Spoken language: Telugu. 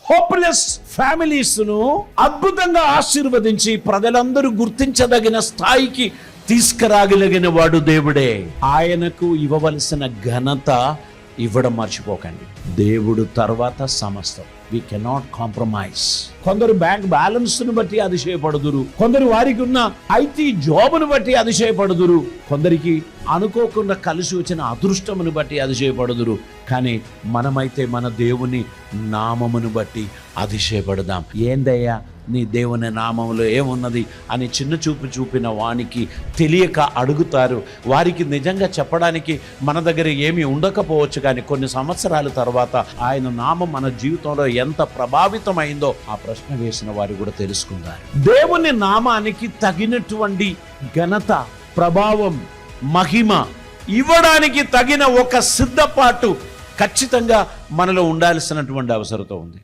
హోప్లెస్ ఫ్యామిలీస్ ను అద్భుతంగా ఆశీర్వదించి ప్రజలందరూ గుర్తించదగిన స్థాయికి తీసుకురాగలిగిన వాడు దేవుడే. ఆయనకు ఇవ్వవలసిన ఘనత ఇవ్వడం మర్చిపోకండి. దేవుడు తర్వాత సమస్తం. We cannot compromise. కొందరు బ్యాంక్ బ్యాలెన్స్ ను బట్టి అతిశయపడుదురు, కొందరు వారికి ఉన్న ఐటీ జాబును బట్టి అతిశయపడుదురు, కొందరికి అనుకోకుండా కలిసి వచ్చిన అదృష్టమును బట్టి అతిశయపడుదురు. కానీ మనమైతే మన దేవుని నామమును బట్టి అతిశయపడదాం. ఏందయ్యా నీ దేవుని నామంలో ఏమున్నది అని చిన్న చూపు చూపిన వానికి తెలియక అడుగుతారు. వారికి నిజంగా చెప్పడానికి మన దగ్గర ఏమీ ఉండకపోవచ్చు, కానీ కొన్ని సంవత్సరాల తర్వాత ఆయన నామం మన జీవితంలో ఎంత ప్రభావితమైందో ఆ ప్రశ్న వేసిన వారు కూడా తెలుసుకుంటారు. దేవుని నామానికి తగినటువంటి ఘనత, ప్రభావం, మహిమ ఇవ్వడానికి తగిన ఒక సిద్ధపాటు ఖచ్చితంగా మనలో ఉండాల్సినటువంటి అవసరం ఉంది.